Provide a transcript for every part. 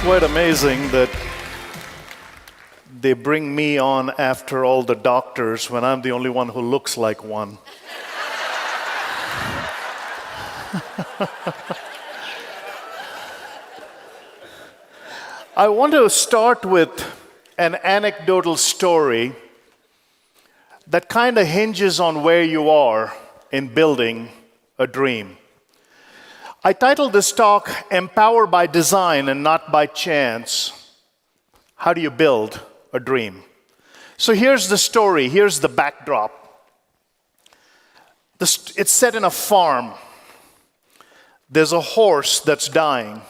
quite amazing that they bring me on after all the doctors when I'm the only one who looks like one. I want to start with an anecdotal story that kind of hinges on where you are in building a dream. I titled this talk, Empower by Design and Not by Chance. How do you build a dream? So here's the story, here's the backdrop. It's set in a farm. There's a horse that's dying,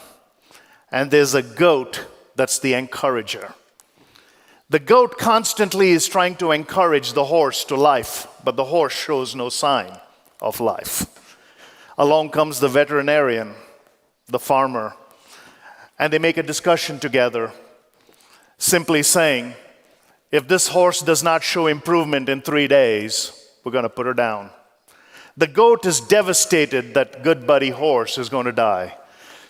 and there's a goat that's the encourager. The goat constantly is trying to encourage the horse to life, but the horse shows no sign of life. Along comes the veterinarian, the farmer, and they make a discussion together, simply saying, if this horse does not show improvement in 3 days, we're going to put her down. The goat is devastated that good buddy horse is going to die.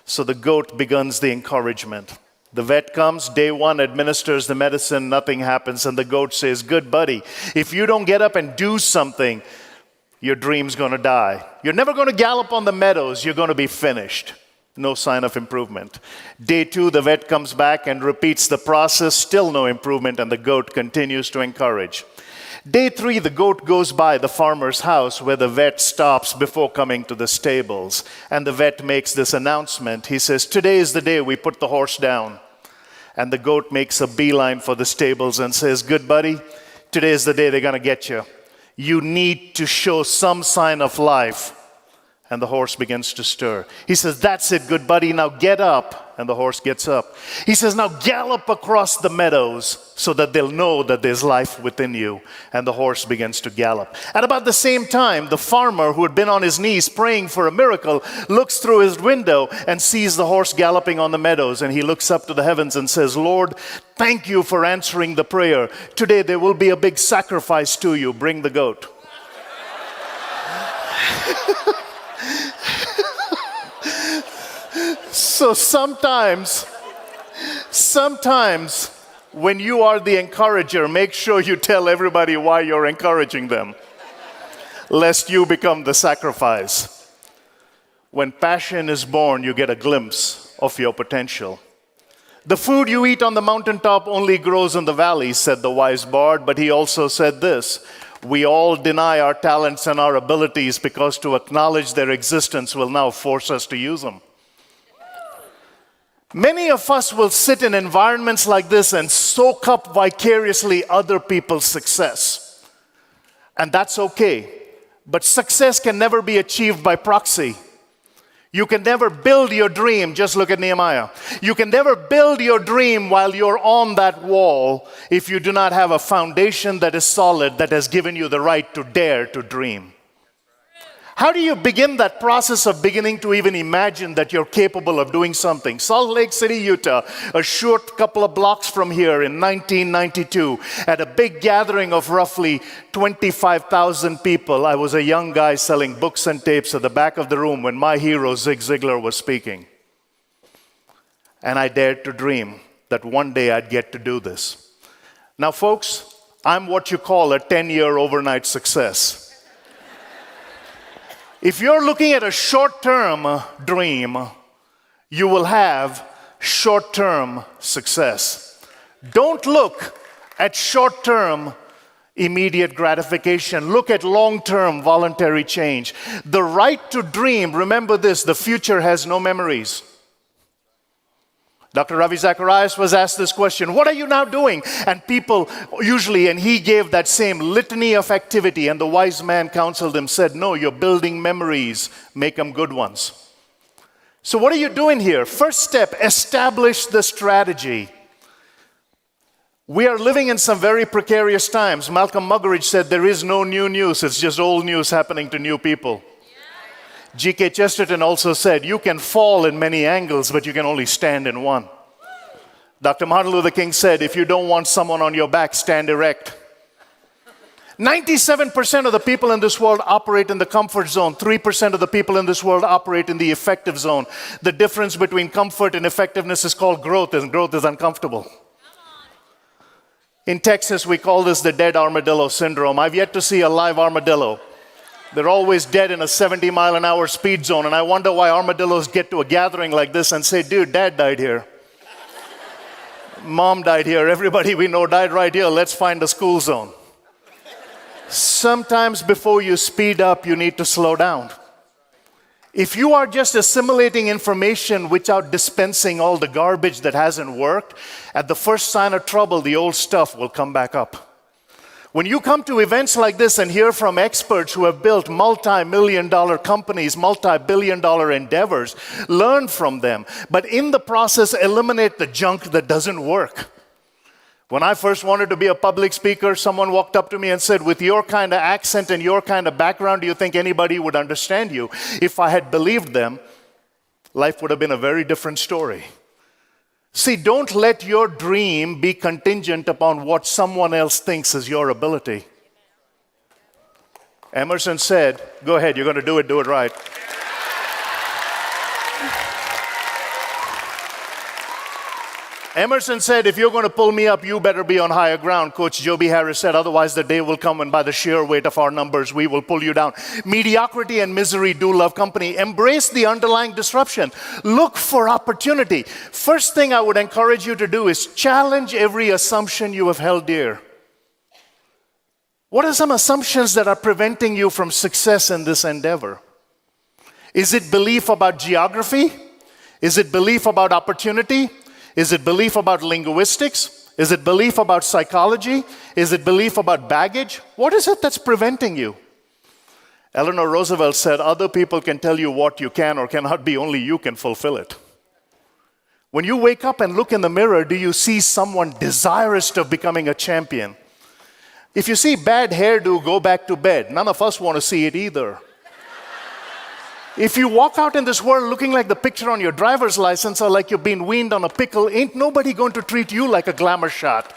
So the goat begins the encouragement. The vet comes, day one, administers the medicine, nothing happens, and the goat says, good buddy, if you don't get up and do something, your dream's going to die. You're never going to gallop on the meadows. You're going to be finished. No sign of improvement. Day two, the vet comes back and repeats the process. Still no improvement, and the goat continues to encourage. Day three, the goat goes by the farmer's house where the vet stops before coming to the stables. And the vet makes this announcement. He says, today is the day we put the horse down. And the goat makes a beeline for the stables and says, good buddy, today is the day they're going to get you. You need to show some sign of life. And the horse begins to stir. He says, that's it, good buddy, now get up. And the horse gets up. He says, now gallop across the meadows so that they'll know that there's life within you. And the horse begins to gallop. At about the same time, the farmer who had been on his knees praying for a miracle looks through his window and sees the horse galloping on the meadows. And he looks up to the heavens and says, Lord, thank you for answering the prayer. Today there will be a big sacrifice to you. Bring the goat. So sometimes, when you are the encourager, make sure you tell everybody why you're encouraging them, lest you become the sacrifice. When passion is born, you get a glimpse of your potential. The food you eat on the mountaintop only grows in the valley, said the wise bard, but he also said this, we all deny our talents and our abilities because to acknowledge their existence will now force us to use them. Many of us will sit in environments like this and soak up vicariously other people's success. And that's okay. But success can never be achieved by proxy. You can never build your dream. Just look at Nehemiah. You can never build your dream while you're on that wall if you do not have a foundation that is solid, that has given you the right to dare to dream. How do you begin that process of beginning to even imagine that you're capable of doing something? Salt Lake City, Utah, a short couple of blocks from here in 1992, at a big gathering of roughly 25,000 people, I was a young guy selling books and tapes at the back of the room when my hero, Zig Ziglar, was speaking. And I dared to dream that one day I'd get to do this. Now, folks, I'm what you call a 10-year overnight success. If you're looking at a short-term dream, you will have short-term success. Don't look at short-term immediate gratification. Look at long-term voluntary change. The right to dream, remember this, the future has no memories. Dr. Ravi Zacharias was asked this question, what are you now doing? And people usually, and he gave that same litany of activity, and the wise man counseled him, said, no, you're building memories, make them good ones. So what are you doing here? First step, establish the strategy. We are living in some very precarious times. Malcolm Muggeridge said there is no new news, it's just old news happening to new people. G.K. Chesterton also said, you can fall in many angles, but you can only stand in one. Dr. Martin Luther King said, if you don't want someone on your back, stand erect. 97% of the people in this world operate in the comfort zone. 3% of the people in this world operate in the effective zone. The difference between comfort and effectiveness is called growth, and growth is uncomfortable. In Texas, we call this the dead armadillo syndrome. I've yet to see a live armadillo. They're always dead in a 70-mile-an-hour speed zone, and I wonder why armadillos get to a gathering like this and say, dude, Dad died here. Mom died here. Everybody we know died right here. Let's find a school zone. Sometimes before you speed up, you need to slow down. If you are just assimilating information without dispensing all the garbage that hasn't worked, at the first sign of trouble, the old stuff will come back up. When you come to events like this and hear from experts who have built multi-million-dollar companies, multi-billion-dollar endeavors, learn from them, but in the process, eliminate the junk that doesn't work. When I first wanted to be a public speaker, someone walked up to me and said, with your kind of accent and your kind of background, do you think anybody would understand you? If I had believed them, life would have been a very different story. See, don't let your dream be contingent upon what someone else thinks is your ability. Emerson said, go ahead, you're going to do it right. Emerson said, if you're going to pull me up, you better be on higher ground. Coach Joby Harris said, otherwise the day will come when by the sheer weight of our numbers, we will pull you down. Mediocrity and misery do love company. Embrace the underlying disruption. Look for opportunity. First thing I would encourage you to do is challenge every assumption you have held dear. What are some assumptions that are preventing you from success in this endeavor? Is it belief about geography? Is it belief about opportunity? Is it belief about linguistics? Is it belief about psychology? Is it belief about baggage? What is it that's preventing you? Eleanor Roosevelt said, other people can tell you what you can or cannot be, only you can fulfill it. When you wake up and look in the mirror, do you see someone desirous of becoming a champion? If you see bad hairdo, go back to bed. None of us want to see it either. If you walk out in this world looking like the picture on your driver's license or like you're being weaned on a pickle, ain't nobody going to treat you like a glamour shot.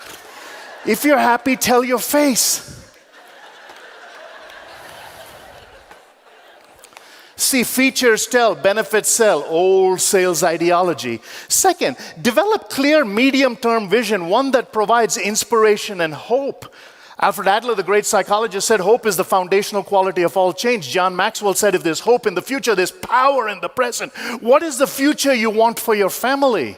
If you're happy, tell your face. See, features tell, benefits sell, old sales ideology. Second, develop clear medium-term vision, one that provides inspiration and hope. Alfred Adler, the great psychologist, said hope is the foundational quality of all change. John Maxwell said if there's hope in the future, there's power in the present. What is the future you want for your family?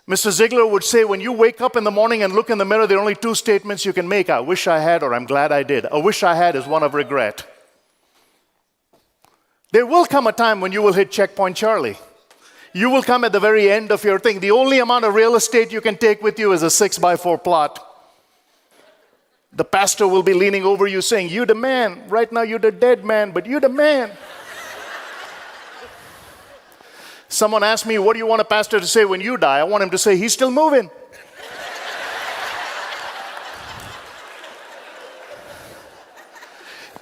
Mr. Ziegler would say when you wake up in the morning and look in the mirror, there are only two statements you can make. I wish I had or I'm glad I did. A wish I had is one of regret. There will come a time when you will hit checkpoint Charlie. You will come at the very end of your thing. The only amount of real estate you can take with you is a 6x4 plot. The pastor will be leaning over you saying, you the man. Right now you're the dead man, but you the man. Someone asked me, what do you want a pastor to say when you die? I want him to say, he's still moving.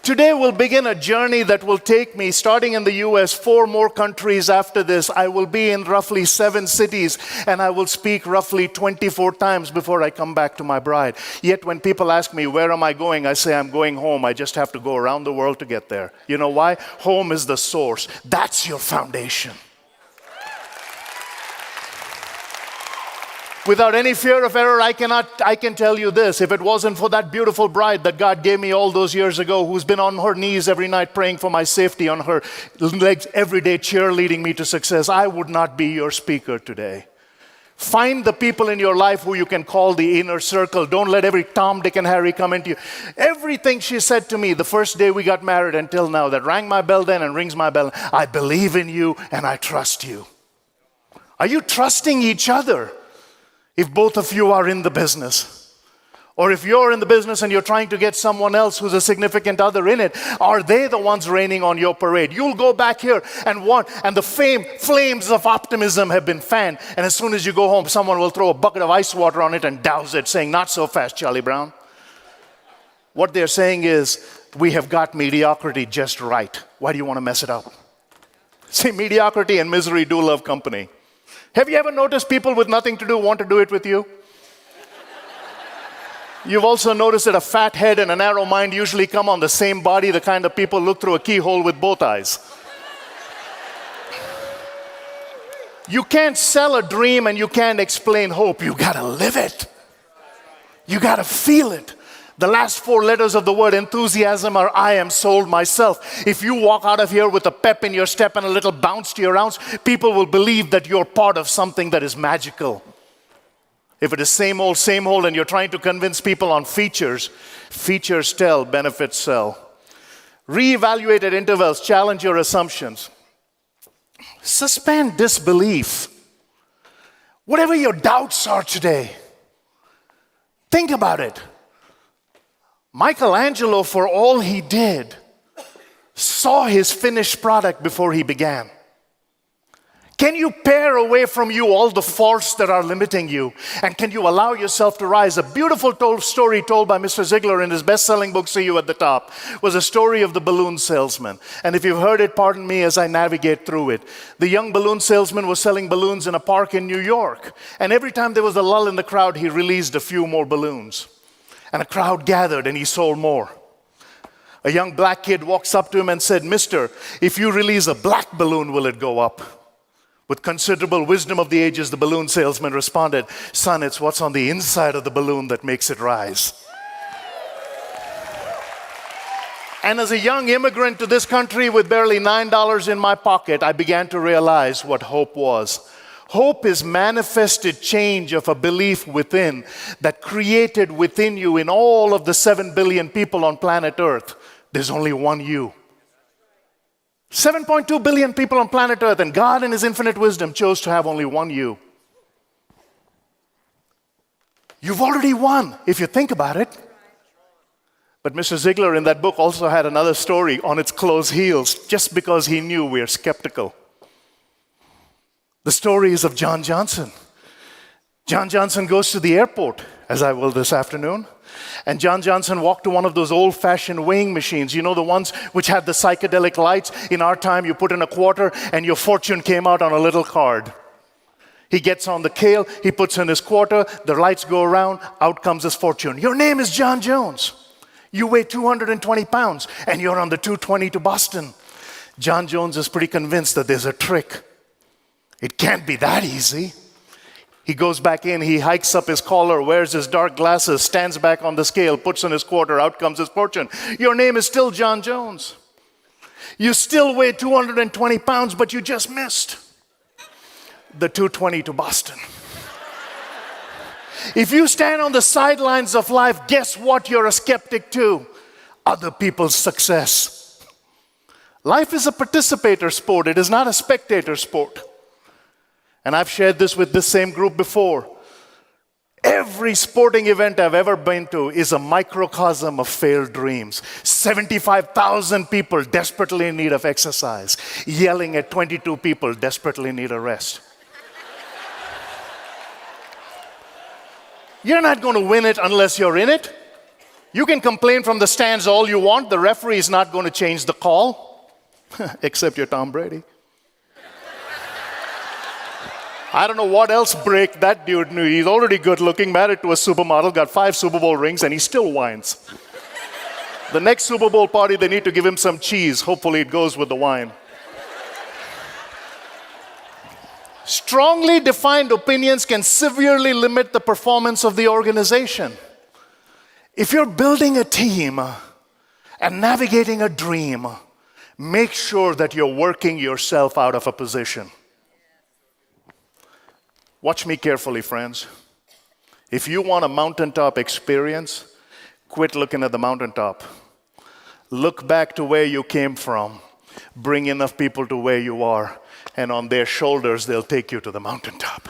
Today we'll begin a journey that will take me, starting in the US, 4 more countries after this. I will be in roughly 7 cities, and I will speak roughly 24 times before I come back to my bride. Yet when people ask me, where am I going? I say, I'm going home. I just have to go around the world to get there. You know why? Home is the source. That's your foundation. Without any fear of error, I can tell you this. If it wasn't for that beautiful bride that God gave me all those years ago, who's been on her knees every night praying for my safety, on her legs every day cheerleading me to success, I would not be your speaker today. Find the people in your life who you can call the inner circle. Don't let every Tom, Dick, and Harry come into you. Everything she said to me the first day we got married until now that rang my bell then and rings my bell, I believe in you and I trust you. Are you trusting each other? If both of you are in the business, or if you're in the business and you're trying to get someone else who's a significant other in it, are they the ones raining on your parade? You'll go back here and the flames of optimism have been fanned, and as soon as you go home, someone will throw a bucket of ice water on it and douse it, saying, not so fast, Charlie Brown. What they're saying is, we have got mediocrity just right. Why do you want to mess it up? See, mediocrity and misery do love company. Have you ever noticed people with nothing to do want to do it with you? You've also noticed that a fat head and a narrow mind usually come on the same body, the kind of people look through a keyhole with both eyes. You can't sell a dream and you can't explain hope. You gotta live it. You gotta feel it. The last 4 letters of the word enthusiasm are I am sold myself. If you walk out of here with a pep in your step and a little bounce to your ounce, people will believe that you're part of something that is magical. If it is same old, and you're trying to convince people on features, features tell, benefits sell. Reevaluate at intervals, challenge your assumptions. Suspend disbelief. Whatever your doubts are today, think about it. Michelangelo, for all he did, saw his finished product before he began. Can you pare away from you all the faults that are limiting you? And can you allow yourself to rise? A beautiful story told by Mr. Ziegler in his best-selling book, See You at the Top, was a story of the balloon salesman. And if you've heard it, pardon me as I navigate through it. The young balloon salesman was selling balloons in a park in New York. And every time there was a lull in the crowd, he released a few more balloons. And a crowd gathered and he sold more. A young black kid walks up to him and said, Mister, if you release a black balloon, will it go up? With considerable wisdom of the ages, the balloon salesman responded, Son, it's what's on the inside of the balloon that makes it rise. And as a young immigrant to this country with barely $9 in my pocket, I began to realize what hope was. Hope is manifested change of a belief within that created within you in all of the 7 billion people on planet Earth. There's only one you. 7.2 billion people on planet Earth, and God in His infinite wisdom chose to have only one you. You've already won, if you think about it. But Mr. Ziegler in that book also had another story on its closed heels, just because he knew we're skeptical. The story is of John Johnson. John Johnson goes to the airport, as I will this afternoon. And John Johnson walked to one of those old-fashioned weighing machines. You know, the ones which had the psychedelic lights? In our time, you put in a quarter and your fortune came out on a little card. He gets on the scale, he puts in his quarter, the lights go around, out comes his fortune. Your name is John Jones. You weigh 220 pounds and you're on the 220 to Boston. John Jones is pretty convinced that there's a trick. It can't be that easy. He goes back in, he hikes up his collar, wears his dark glasses, stands back on the scale, puts in his quarter, out comes his fortune. Your name is still John Jones. You still weigh 220 pounds, but you just missed the 220 to Boston. If you stand on the sidelines of life, guess what you're a skeptic to? Other people's success. Life is a participator sport. It is not a spectator sport. And I've shared this with this same group before. Every sporting event I've ever been to is a microcosm of failed dreams. 75,000 people desperately in need of exercise, yelling at 22 people desperately in need of rest. You're not going to win it unless you're in it. You can complain from the stands all you want. The referee is not going to change the call, except you're Tom Brady. I don't know what else break that dude knew. He's already good looking, married to a supermodel, got 5 Super Bowl rings, and he still whines. The next Super Bowl party, they need to give him some cheese. Hopefully it goes with the wine. Strongly defined opinions can severely limit the performance of the organization. If you're building a team and navigating a dream, make sure that you're working yourself out of a position. Watch me carefully, friends. If you want a mountaintop experience, quit looking at the mountaintop. Look back to where you came from. Bring enough people to where you are, and on their shoulders, they'll take you to the mountaintop.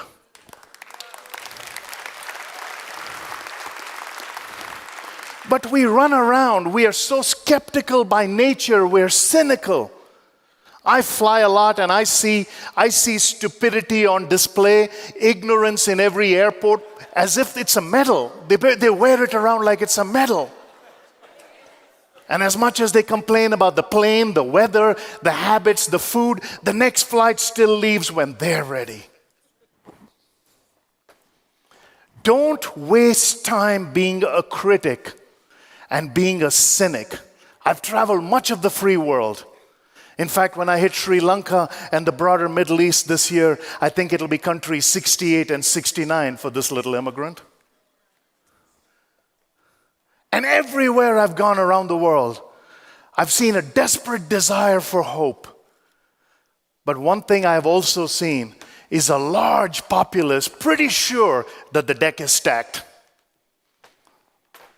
But we run around. We are so skeptical by nature. We're cynical. I fly a lot and I see stupidity on display, ignorance in every airport, as if it's a medal. They wear it around like it's a medal. And as much as they complain about the plane, the weather, the habits, the food, the next flight still leaves when they're ready. Don't waste time being a critic and being a cynic. I've traveled much of the free world. In fact, when I hit Sri Lanka and the broader Middle East this year, I think it'll be countries 68 and 69 for this little immigrant. And everywhere I've gone around the world, I've seen a desperate desire for hope. But one thing I've also seen is a large populace pretty sure that the deck is stacked.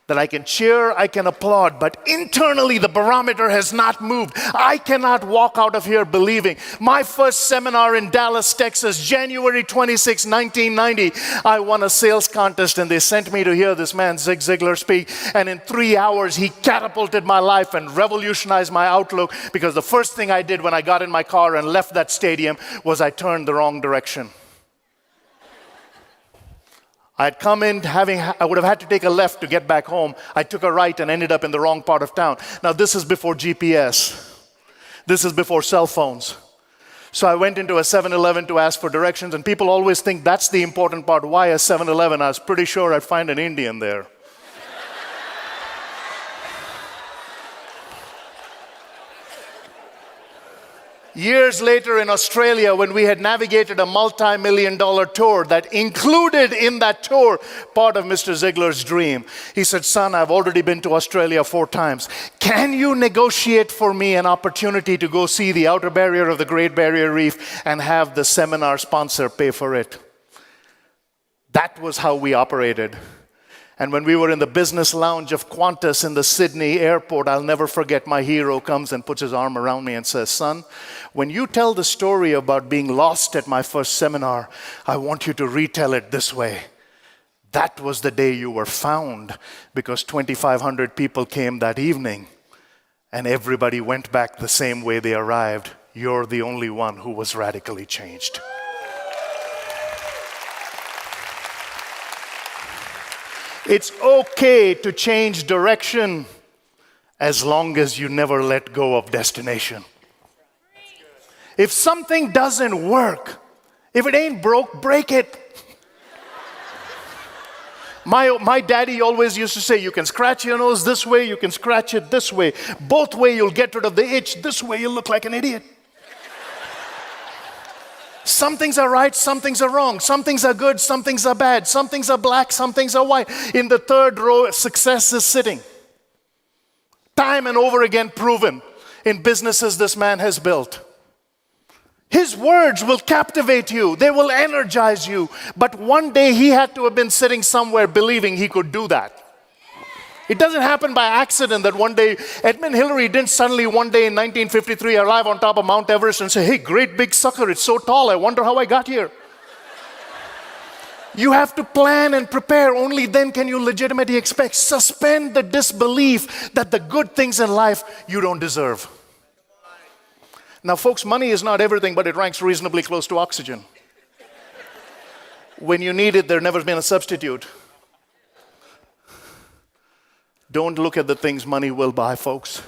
That I can cheer, I can applaud, but internally the barometer has not moved. I cannot walk out of here believing. My first seminar in Dallas, Texas, January 26, 1990, I won a sales contest and they sent me to hear this man, Zig Ziglar, speak. And in 3 hours, he catapulted my life and revolutionized my outlook, because the first thing I did when I got in my car and left that stadium was I turned the wrong direction. I had come in I would have had to take a left to get back home. I took a right and ended up in the wrong part of town. Now, this is before GPS. This is before cell phones. So I went into a 7-Eleven to ask for directions, and people always think that's the important part. Why a 7-Eleven? I was pretty sure I'd find an Indian there. Years later in Australia, when we had navigated a multi-million-dollar tour that included in that tour part of Mr. Ziglar's dream, he said, "Son, I've already been to Australia 4 times. Can you negotiate for me an opportunity to go see the outer barrier of the Great Barrier Reef and have the seminar sponsor pay for it?" That was how we operated. And when we were in the business lounge of Qantas in the Sydney airport, I'll never forget, my hero comes and puts his arm around me and says, "Son, when you tell the story about being lost at my first seminar, I want you to retell it this way. That was the day you were found, because 2,500 people came that evening and everybody went back the same way they arrived. You're the only one who was radically changed." It's okay to change direction as long as you never let go of destination. If something doesn't work, if it ain't broke, break it. My daddy always used to say, you can scratch your nose this way, you can scratch it this way. Both way you'll get rid of the itch. This way you'll look like an idiot. Some things are right, some things are wrong. Some things are good, some things are bad. Some things are black, some things are white. In the third row, success is sitting. Time and over again proven in businesses this man has built. His words will captivate you. They will energize you. But one day he had to have been sitting somewhere believing he could do that. It doesn't happen by accident that one day, Edmund Hillary didn't suddenly one day in 1953 arrive on top of Mount Everest and say, "Hey, great big sucker, it's so tall, I wonder how I got here." You have to plan and prepare. Only then can you legitimately expect. Suspend the disbelief that the good things in life you don't deserve. Now, folks, money is not everything, but it ranks reasonably close to oxygen. When you need it, there's never been a substitute. Don't look at the things money will buy, folks.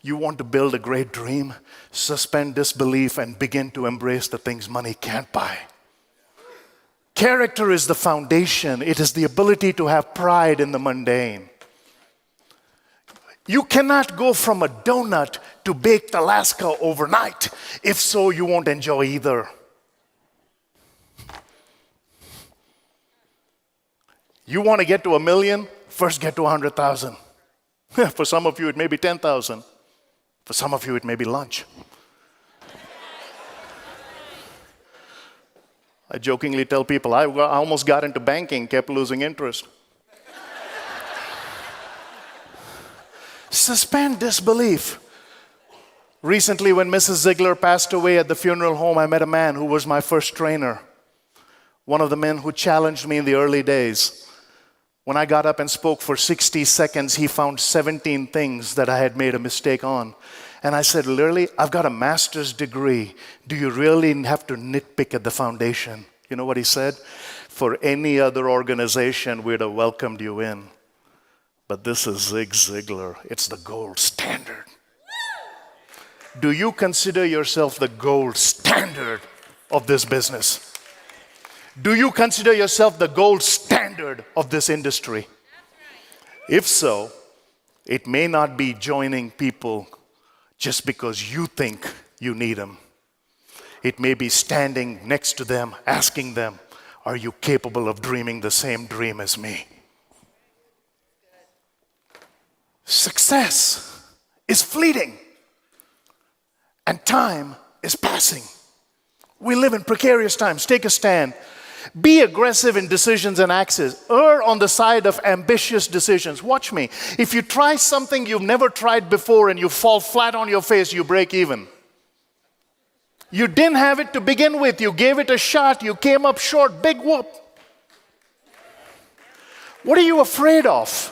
You want to build a great dream? Suspend disbelief and begin to embrace the things money can't buy. Character is the foundation. It is the ability to have pride in the mundane. You cannot go from a donut to baked Alaska overnight. If so, you won't enjoy either. You want to get to 1 million? First get to 100,000. For some of you, it may be 10,000. For some of you, it may be lunch. I jokingly tell people, I almost got into banking, kept losing interest. Suspend disbelief. Recently, when Mrs. Ziglar passed away at the funeral home, I met a man who was my first trainer. One of the men who challenged me in the early days. When I got up and spoke for 60 seconds, he found 17 things that I had made a mistake on. And I said, "Literally, I've got a master's degree. Do you really have to nitpick at the foundation?" You know what he said? "For any other organization, we'd have welcomed you in. But this is Zig Ziglar. It's the gold standard." Do you consider yourself the gold standard of this business? Do you consider yourself the gold standard standard of this industry? If so, it may not be joining people just because you think you need them. It may be standing next to them, asking them, are you capable of dreaming the same dream as me? Success is fleeting, and time is passing. We live in precarious times. Take a stand. Be aggressive in decisions and acts. Err on the side of ambitious decisions. Watch me. If you try something you've never tried before and you fall flat on your face, you break even. You didn't have it to begin with. You gave it a shot. You came up short. Big whoop. What are you afraid of?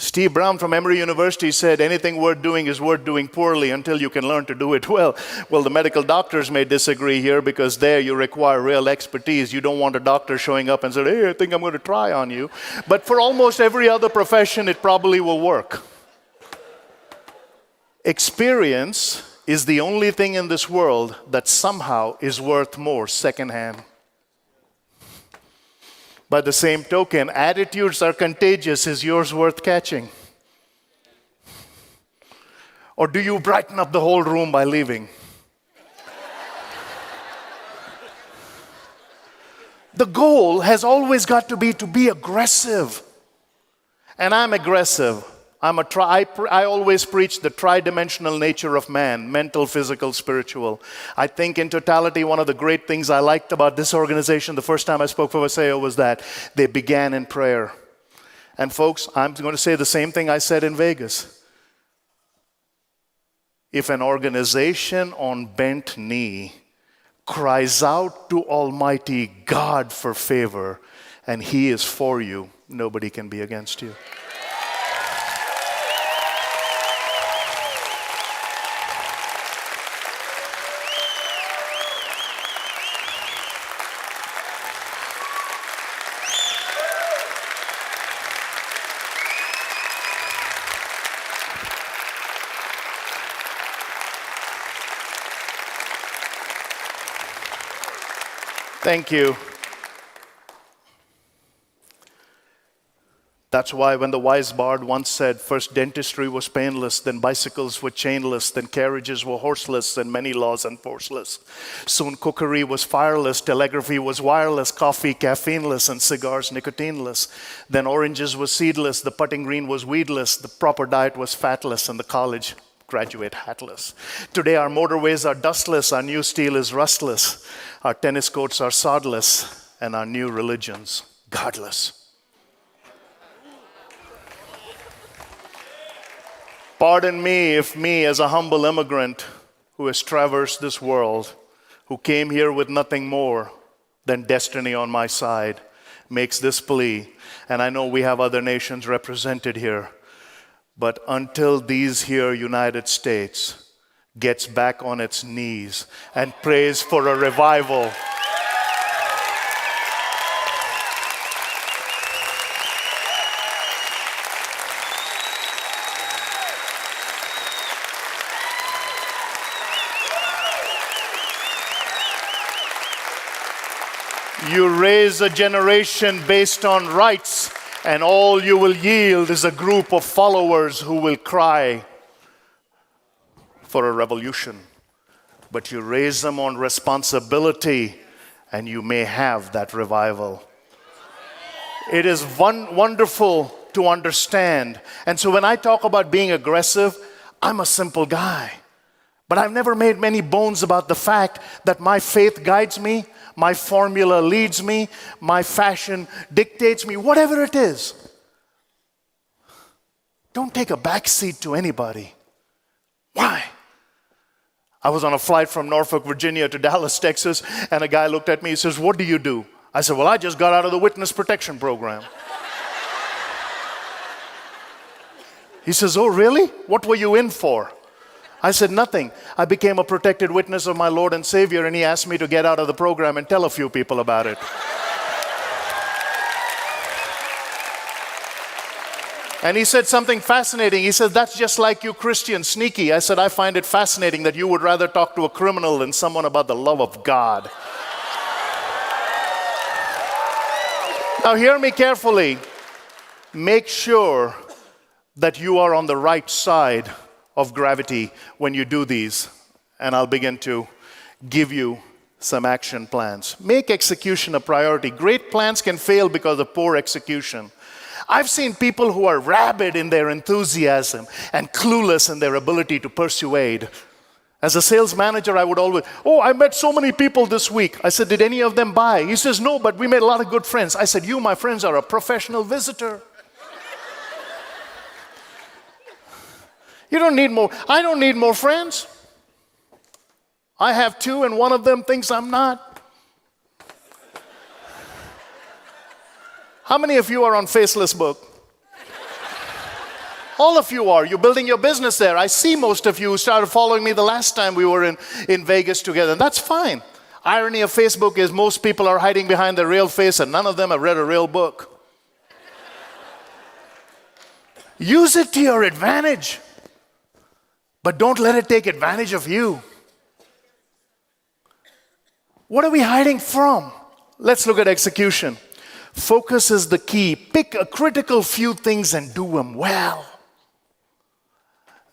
Steve Brown from Emory University said, anything worth doing is worth doing poorly until you can learn to do it well. Well, the medical doctors may disagree here because there you require real expertise. You don't want a doctor showing up and saying, hey, I think I'm going to try on you. But for almost every other profession, it probably will work. Experience is the only thing in this world that somehow is worth more secondhand. By the same token, attitudes are contagious. Is yours worth catching? Or do you brighten up the whole room by leaving? The goal has always got to be aggressive. And I'm aggressive. I always preach the tri-dimensional nature of man, mental, physical, spiritual. I think in totality, one of the great things I liked about this organization the first time I spoke for Vaseo was that they began in prayer. And folks, I'm going to say the same thing I said in Vegas. If an organization on bent knee cries out to Almighty God for favor, and He is for you, nobody can be against you. Thank you. That's why when the wise bard once said, first dentistry was painless, then bicycles were chainless, then carriages were horseless, and many laws enforceless. Soon cookery was fireless, telegraphy was wireless, coffee caffeineless, and cigars nicotineless. Then oranges were seedless, the putting green was weedless, the proper diet was fatless, and the college graduate hatless. Today our motorways are dustless, our new steel is rustless, our tennis courts are sodless, and our new religion's godless. Pardon me if me, as a humble immigrant who has traversed this world, who came here with nothing more than destiny on my side, makes this plea, and I know we have other nations represented here, but until these here United States gets back on its knees and prays for a revival, you raise a generation based on rights, and all you will yield is a group of followers who will cry for a revolution. But you raise them on responsibility, and you may have that revival. It is wonderful to understand. And so when I talk about being aggressive, I'm a simple guy. But I've never made many bones about the fact that my faith guides me, my formula leads me, my fashion dictates me, whatever it is. Don't take a back seat to anybody. Why? I was on a flight from Norfolk, Virginia to Dallas, Texas, and a guy looked at me, he says, what do you do? I said, well, I just got out of the witness protection program. He says, oh, really? What were you in for? I said, nothing. I became a protected witness of my Lord and Savior, and he asked me to get out of the program and tell a few people about it. And he said something fascinating. He said, that's just like you Christians, sneaky. I said, I find it fascinating that you would rather talk to a criminal than someone about the love of God. Now, hear me carefully. Make sure that you are on the right side of gravity when you do these, and I'll begin to give you some action plans. Make execution a priority. Great plans can fail because of poor execution. I've seen people who are rabid in their enthusiasm and clueless in their ability to persuade. As a sales manager, I would always, I met so many people this week. I said, did any of them buy? He says, no, but we made a lot of good friends. I said, you, my friends, are a professional visitor. You don't need more. I don't need more friends. I have two, and one of them thinks I'm not. How many of you are on Faceless Book? All of you are. You're building your business there. I see most of you who started following me the last time we were in Vegas together. And that's fine. Irony of Facebook is most people are hiding behind their real face, and none of them have read a real book. Use it to your advantage. But don't let it take advantage of you. What are we hiding from? Let's look at execution. Focus is the key. Pick a critical few things and do them well.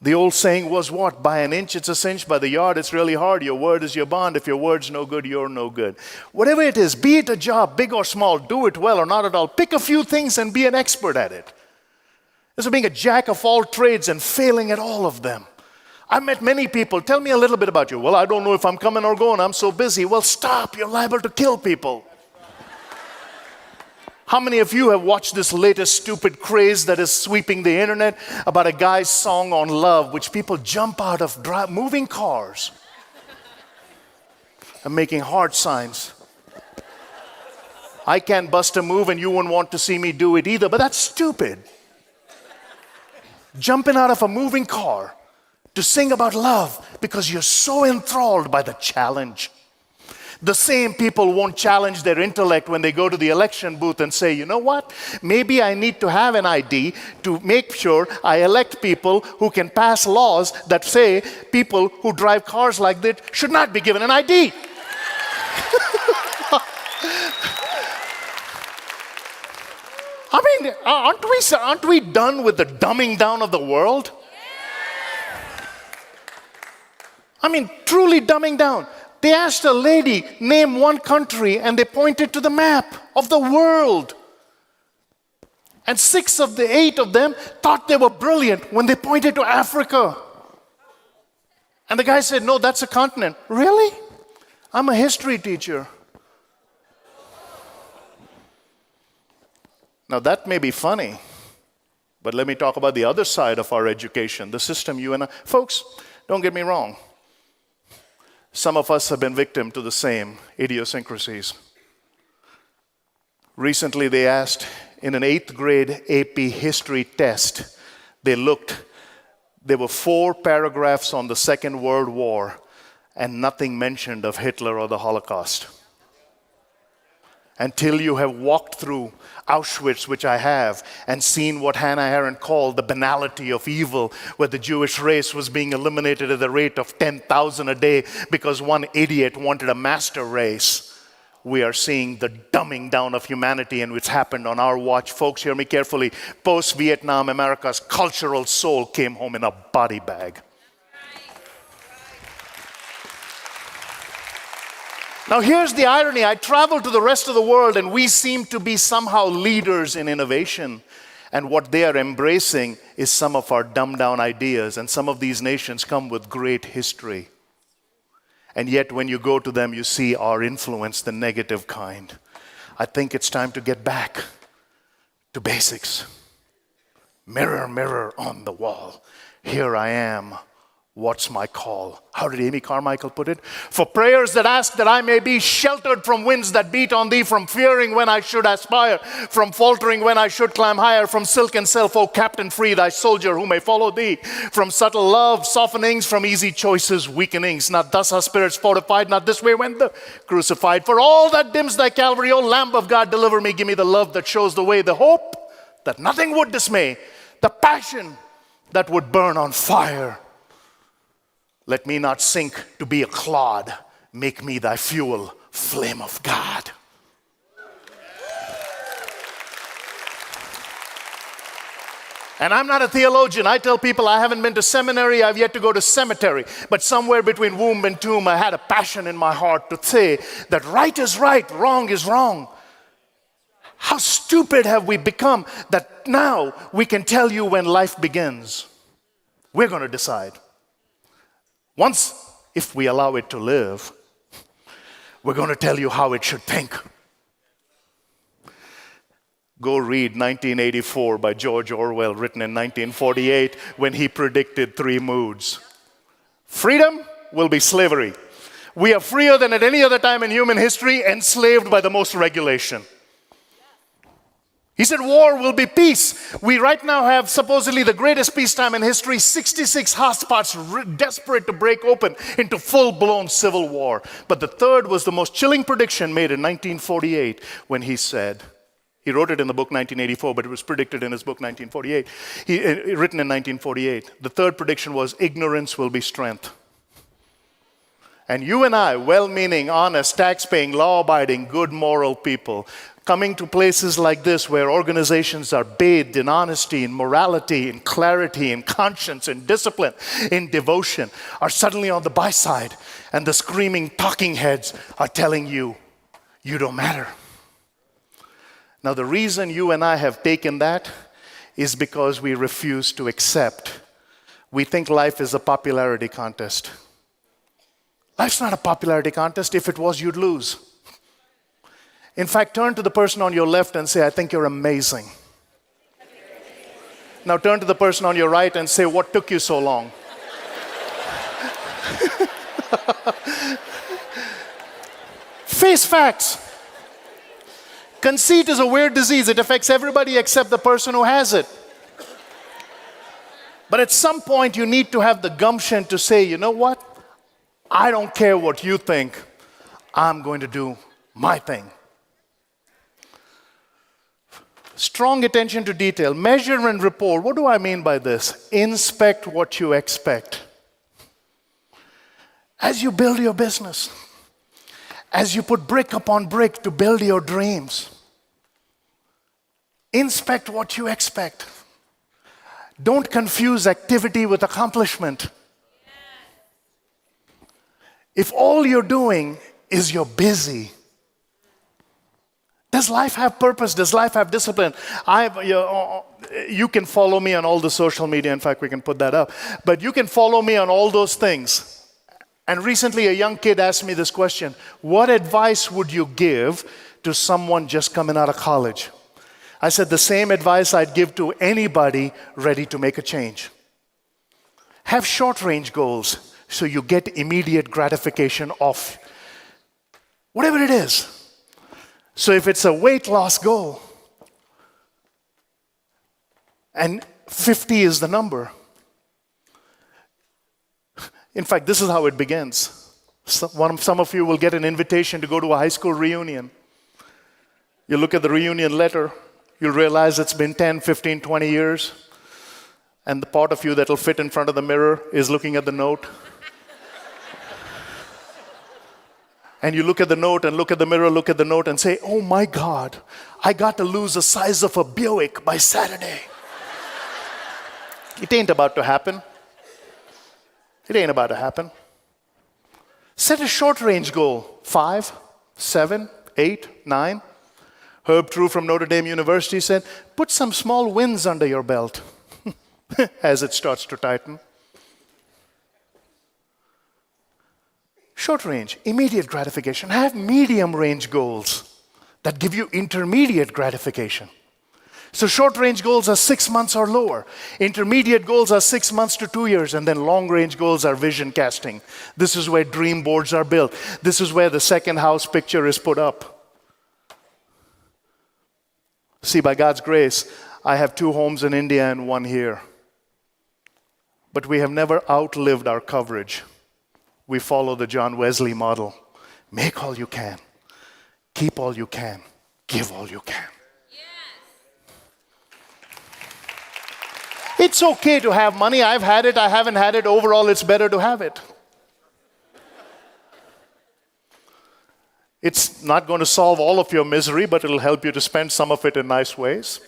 The old saying was what? By an inch it's a cinch, by the yard it's really hard. Your word is your bond. If your word's no good, you're no good. Whatever it is, be it a job, big or small, do it well or not at all. Pick a few things and be an expert at it. This is being a jack of all trades and failing at all of them. I've met many people. Tell me a little bit about you. Well, I don't know if I'm coming or going. I'm so busy. Well, stop. You're liable to kill people. How many of you have watched this latest stupid craze that is sweeping the internet about a guy's song on love, which people jump out of moving cars and making heart signs? I can't bust a move and you wouldn't want to see me do it either, but that's stupid. Jumping out of a moving car to sing about love because you're so enthralled by the challenge. The same people won't challenge their intellect when they go to the election booth and say, you know what? Maybe I need to have an ID to make sure I elect people who can pass laws that say people who drive cars like that should not be given an ID. I mean, aren't we done with the dumbing down of the world? I mean, truly dumbing down. They asked a lady, name one country, and they pointed to the map of the world. And 6 of the 8 of them thought they were brilliant when they pointed to Africa. And the guy said, no, that's a continent. Really? I'm a history teacher. Now that may be funny, but let me talk about the other side of our education, the system you and I. Folks, don't get me wrong. Some of us have been victim to the same idiosyncrasies. Recently, they asked in an 8th grade AP history test, there were 4 paragraphs on the Second World War and nothing mentioned of Hitler or the Holocaust. Until you have walked through Auschwitz, which I have, and seen what Hannah Arendt called the banality of evil, where the Jewish race was being eliminated at the rate of 10,000 a day because one idiot wanted a master race. We are seeing the dumbing down of humanity, and it's happened on our watch. Folks, hear me carefully. Post-Vietnam, America's cultural soul came home in a body bag. Now here's the irony. I travel to the rest of the world and we seem to be somehow leaders in innovation. And what they are embracing is some of our dumbed down ideas. And some of these nations come with great history. And yet when you go to them, you see our influence, the negative kind. I think it's time to get back to basics. Mirror, mirror on the wall. Here I am. What's my call? How did Amy Carmichael put it? For prayers that ask that I may be sheltered from winds that beat on thee, from fearing when I should aspire, from faltering when I should climb higher, from silk and self, O captain, free thy soldier who may follow thee, from subtle love, softenings, from easy choices, weakenings. Not thus our spirits fortified, not this way went the crucified. For all that dims thy Calvary, O Lamb of God, deliver me, give me the love that shows the way, the hope that nothing would dismay, the passion that would burn on fire. Let me not sink to be a clod. Make me thy fuel, flame of God. And I'm not a theologian. I tell people I haven't been to seminary, I've yet to go to cemetery. But somewhere between womb and tomb, I had a passion in my heart to say that right is right, wrong is wrong. How stupid have we become that now we can tell you when life begins? We're going to decide. Once, if we allow it to live, we're going to tell you how it should think. Go read 1984 by George Orwell, written in 1948, when he predicted 3 moods. Freedom will be slavery. We are freer than at any other time in human history, enslaved by the most regulation. He said war will be peace. We right now have supposedly the greatest peacetime in history, 66 hotspots desperate to break open into full-blown civil war. But the third was the most chilling prediction made in 1948 when he said, he wrote it in the book 1984, but it was predicted in his book 1948, written in 1948. The third prediction was ignorance will be strength. And you and I, well-meaning, honest, tax-paying, law-abiding, good moral people, coming to places like this where organizations are bathed in honesty, in morality, in clarity, in conscience, in discipline, in devotion, are suddenly on the buy side, and the screaming talking heads are telling you, you don't matter. Now, the reason you and I have taken that is because we refuse to accept. We think life is a popularity contest. Life's not a popularity contest. If it was, you'd lose. In fact, turn to the person on your left and say, I think you're amazing. Now turn to the person on your right and say, what took you so long? Face facts. Conceit is a weird disease. It affects everybody except the person who has it. But at some point, you need to have the gumption to say, you know what? I don't care what you think. I'm going to do my thing. Strong attention to detail. Measure and report. What do I mean by this? Inspect what you expect. As you build your business, as you put brick upon brick to build your dreams, inspect what you expect. Don't confuse activity with accomplishment. If all you're doing is you're busy, does life have purpose? Does life have discipline? You can follow me on all the social media. In fact, we can put that up. But you can follow me on all those things. And recently, a young kid asked me this question. What advice would you give to someone just coming out of college? I said the same advice I'd give to anybody ready to make a change. Have short-range goals so you get immediate gratification off whatever it is. So if it's a weight loss goal, and 50 is the number. In fact, this is how it begins. Some of you will get an invitation to go to a high school reunion. You look at the reunion letter, you'll realize it's been 10, 15, 20 years, and the part of you that'll fit in front of the mirror is looking at the note. And you look at the note and look at the mirror, look at the note and say, oh my God, I got to lose the size of a Buick by Saturday. It ain't about to happen. It ain't about to happen. Set a short-range goal, 5, 7, 8, 9. Herb True from Notre Dame University said, put some small wins under your belt as it starts to tighten. Short range, immediate gratification. Have medium range goals that give you intermediate gratification. So short range goals are 6 months or lower. Intermediate goals are 6 months to 2 years, and then long range goals are vision casting. This is where dream boards are built. This is where the second house picture is put up. See, by God's grace, I have 2 homes in India and 1 here. But we have never outlived our coverage. We follow the John Wesley model. Make all you can. Keep all you can. Give all you can. Yes. It's okay to have money. I've had it. I haven't had it. Overall, it's better to have it. It's not going to solve all of your misery, but it'll help you to spend some of it in nice ways.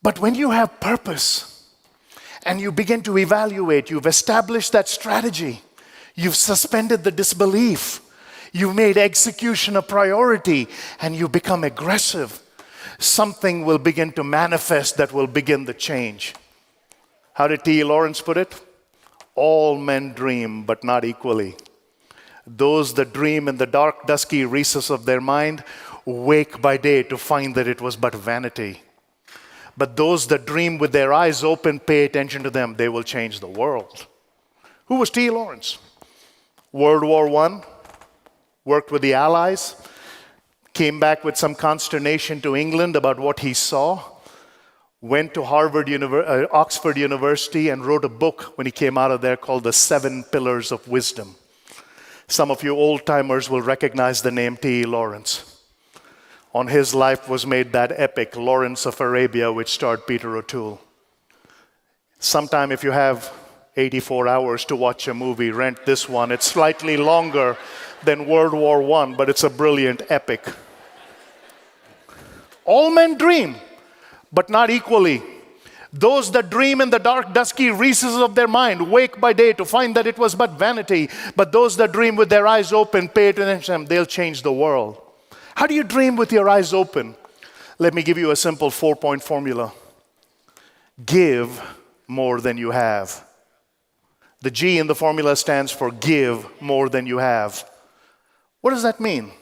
But when you have purpose and you begin to evaluate, you've established that strategy, you've suspended the disbelief, you've made execution a priority, and you become aggressive, something will begin to manifest that will begin the change. How did T.E. Lawrence put it? All men dream, but not equally. Those that dream in the dark, dusky recesses of their mind wake by day to find that it was but vanity. But those that dream with their eyes open, pay attention to them, they will change the world. Who was T.E. Lawrence? World War I, worked with the Allies, came back with some consternation to England about what he saw, went to Oxford University and wrote a book when he came out of there called The 7 Pillars of Wisdom. Some of you old-timers will recognize the name T.E. Lawrence. On his life was made that epic, Lawrence of Arabia, which starred Peter O'Toole. Sometime if you have 84 hours to watch a movie, rent this one. It's slightly longer than World War I, but it's a brilliant epic. All men dream, but not equally. Those that dream in the dark, dusky recesses of their mind wake by day to find that it was but vanity. But those that dream with their eyes open, pay attention to them, they'll change the world. How do you dream with your eyes open? Let me give you a simple 4-point formula. Give more than you have. The G in the formula stands for give more than you have. What does that mean?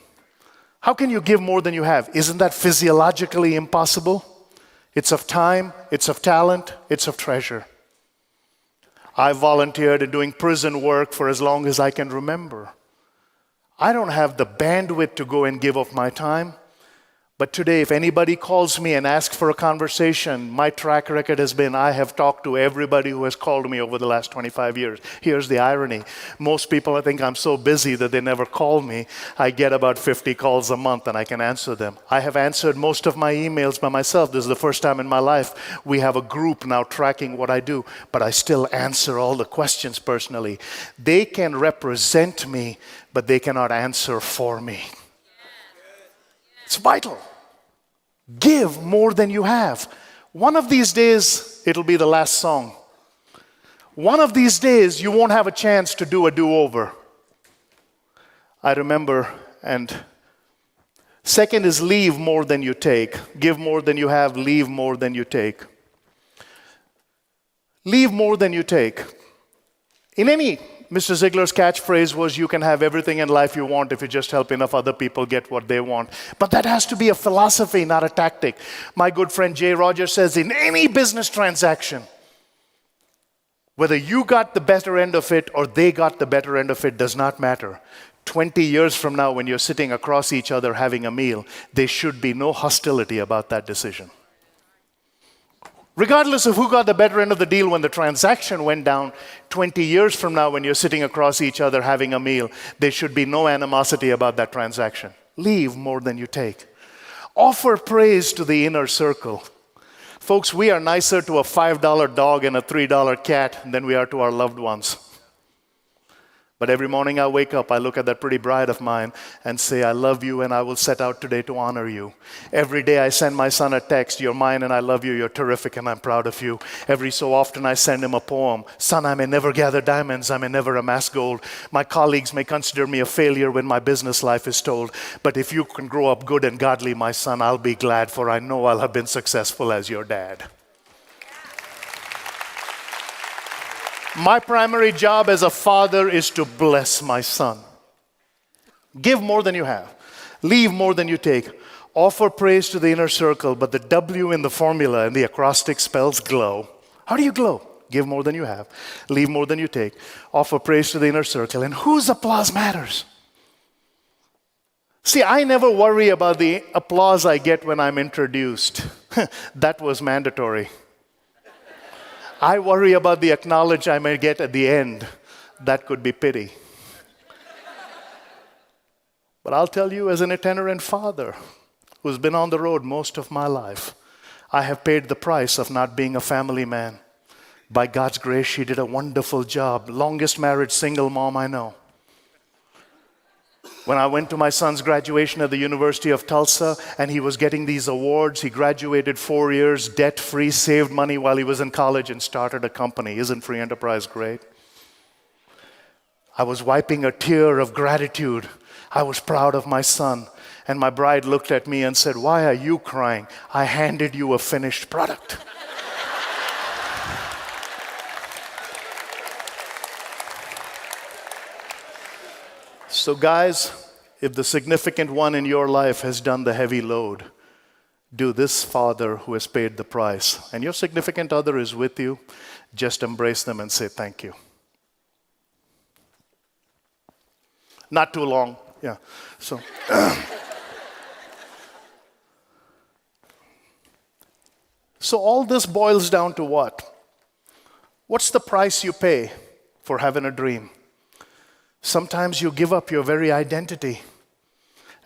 How can you give more than you have? Isn't that physiologically impossible? It's of time, it's of talent, it's of treasure. I volunteered in doing prison work for as long as I can remember. I don't have the bandwidth to go and give of my time. But today, if anybody calls me and asks for a conversation, my track record has been I have talked to everybody who has called me over the last 25 years. Here's the irony. Most people think I'm so busy that they never call me. I get about 50 calls a month and I can answer them. I have answered most of my emails by myself. This is the first time in my life we have a group now tracking what I do, but I still answer all the questions personally. They can represent me, but they cannot answer for me. It's vital. Give more than you have. One of these days, it'll be the last song. One of these days, you won't have a chance to do a do-over. I remember, and second is leave more than you take. Give more than you have, leave more than you take. Leave more than you take. Mr. Ziegler's catchphrase was, you can have everything in life you want if you just help enough other people get what they want. But that has to be a philosophy, not a tactic. My good friend Jay Rogers says, in any business transaction, whether you got the better end of it or they got the better end of it does not matter. 20 years from now, when you're sitting across each other having a meal, there should be no hostility about that decision. Regardless of who got the better end of the deal when the transaction went down, 20 years from now when you're sitting across each other having a meal, there should be no animosity about that transaction. Leave more than you take. Offer praise to the inner circle. Folks, we are nicer to a $5 dog and a $3 cat than we are to our loved ones. But every morning I wake up, I look at that pretty bride of mine and say, I love you and I will set out today to honor you. Every day I send my son a text, you're mine and I love you, you're terrific and I'm proud of you. Every so often I send him a poem. Son, I may never gather diamonds, I may never amass gold. My colleagues may consider me a failure when my business life is told. But if you can grow up good and godly, my son, I'll be glad, for I know I'll have been successful as your dad. My primary job as a father is to bless my son. Give more than you have. Leave more than you take. Offer praise to the inner circle, but the W in the formula and the acrostic spells glow. How do you glow? Give more than you have. Leave more than you take. Offer praise to the inner circle. And whose applause matters? See, I never worry about the applause I get when I'm introduced. That was mandatory. I worry about the acknowledgement I may get at the end. That could be pity. But I'll tell you, as an itinerant father who's been on the road most of my life, I have paid the price of not being a family man. By God's grace, she did a wonderful job. Longest married single mom I know. When I went to my son's graduation at the University of Tulsa and he was getting these awards, he graduated 4 years, debt-free, saved money while he was in college and started a company. Isn't free enterprise great? I was wiping a tear of gratitude. I was proud of my son. And my bride looked at me and said, "Why are you crying? I handed you a finished product." So guys, if the significant one in your life has done the heavy load, do this Father who has paid the price, and your significant other is with you, just embrace them and say thank you. Not too long, yeah. So, so all this boils down to what? What's the price you pay for having a dream? Sometimes you give up your very identity.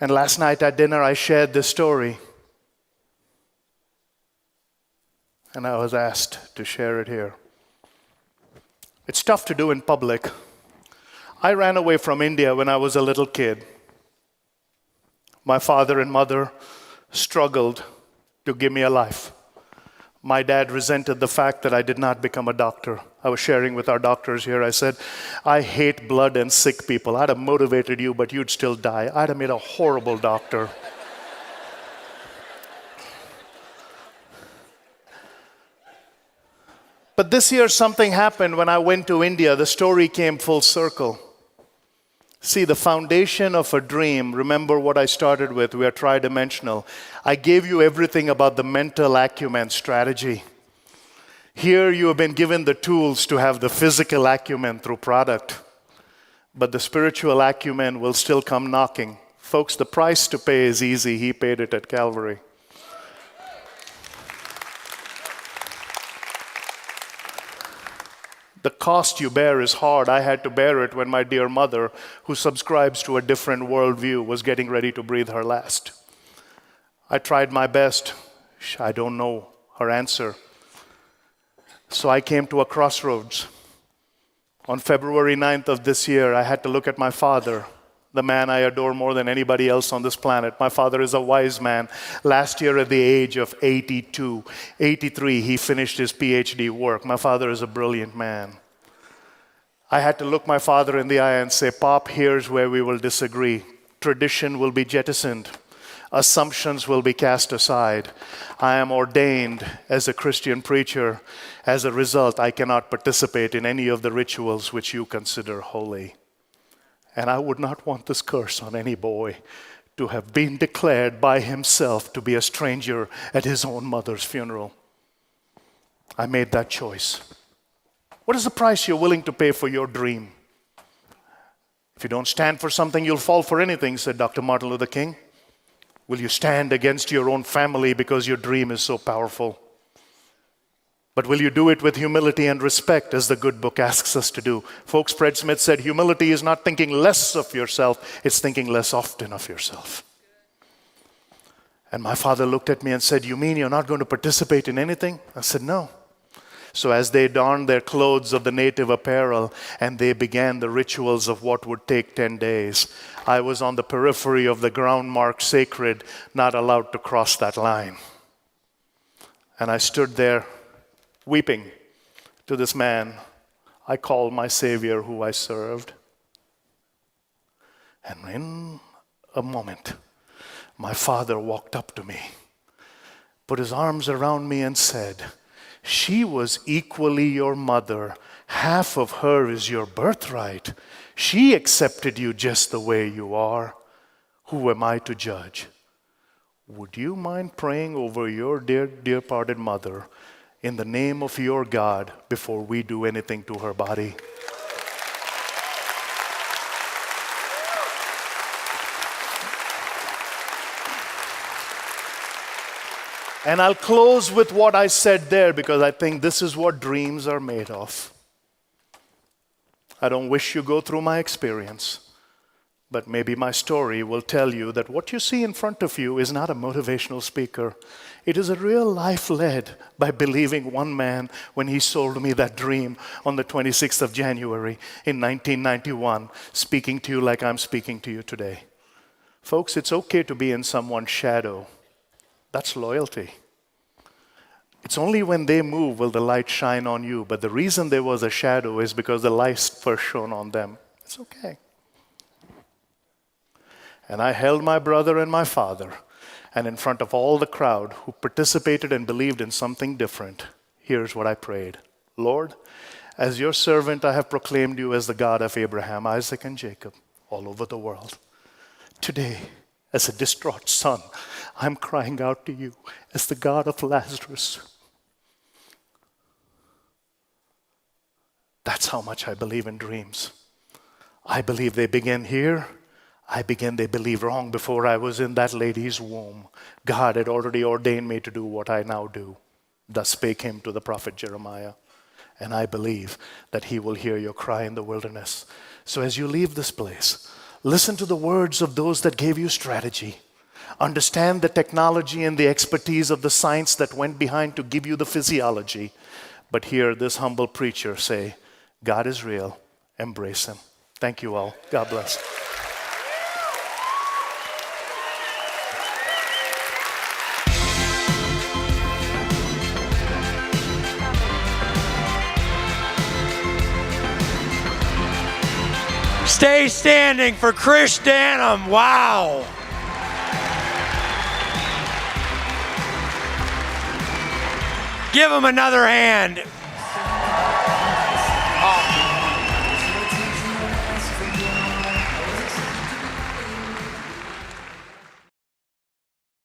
And last night at dinner, I shared this story. And I was asked to share it here. It's tough to do in public. I ran away from India when I was a little kid. My father and mother struggled to give me a life. My dad resented the fact that I did not become a doctor. I was sharing with our doctors here. I said, "I hate blood and sick people. I'd have motivated you, but you'd still die. I'd have made a horrible doctor." But this year something happened when I went to India. The story came full circle. See, the foundation of a dream, remember what I started with, we are tridimensional. I gave you everything about the mental acumen strategy. Here you have been given the tools to have the physical acumen through product. But the spiritual acumen will still come knocking. Folks, the price to pay is easy. He paid it at Calvary. The cost you bear is hard. I had to bear it when my dear mother, who subscribes to a different worldview, was getting ready to breathe her last. I tried my best. I don't know her answer. So I came to a crossroads. On February 9th of this year, I had to look at my father, the man I adore more than anybody else on this planet. My father is a wise man. Last year at the age of 83, he finished his PhD work. My father is a brilliant man. I had to look my father in the eye and say, "Pop, here's where we will disagree. Tradition will be jettisoned. Assumptions will be cast aside. I am ordained as a Christian preacher. As a result, I cannot participate in any of the rituals which you consider holy. And I would not want this curse on any boy to have been declared by himself to be a stranger at his own mother's funeral." I made that choice. What is the price you're willing to pay for your dream? If you don't stand for something, you'll fall for anything, said Dr. Martin Luther King. Will you stand against your own family because your dream is so powerful? But will you do it with humility and respect, as the good book asks us to do? Folks, Fred Smith said, humility is not thinking less of yourself, it's thinking less often of yourself. And my father looked at me and said, "You mean you're not going to participate in anything?" I said, "No." So as they donned their clothes of the native apparel and they began the rituals of what would take 10 days, I was on the periphery of the ground marked sacred, not allowed to cross that line. And I stood there weeping to this man I called my Savior, who I served. And in a moment, my father walked up to me, put his arms around me and said, "She was equally your mother. Half of her is your birthright. She accepted you just the way you are. Who am I to judge? Would you mind praying over your dear departed mother in the name of your God before we do anything to her body?" And I'll close with what I said there, because I think this is what dreams are made of. I don't wish you go through my experience, but maybe my story will tell you that what you see in front of you is not a motivational speaker. It is a real life led by believing one man when he sold me that dream on the 26th of January in 1991, speaking to you like I'm speaking to you today. Folks, it's okay to be in someone's shadow. That's loyalty. It's only when they move will the light shine on you. But the reason there was a shadow is because the light first shone on them. It's okay. And I held my brother and my father, and in front of all the crowd who participated and believed in something different, here's what I prayed. Lord, as your servant, I have proclaimed you as the God of Abraham, Isaac, and Jacob all over the world. Today, as a distraught son, I'm crying out to you as the God of Lazarus. That's how much I believe in dreams. I believe they begin here. They believed wrong before I was in that lady's womb. God had already ordained me to do what I now do. Thus spake him to the prophet Jeremiah. And I believe that he will hear your cry in the wilderness. So as you leave this place, listen to the words of those that gave you strategy. Understand the technology and the expertise of the science that went behind to give you the physiology. But hear this humble preacher say, God is real. Embrace him. Thank you all. God bless. Stay standing for Krish Dhanam. Wow. Give him another hand.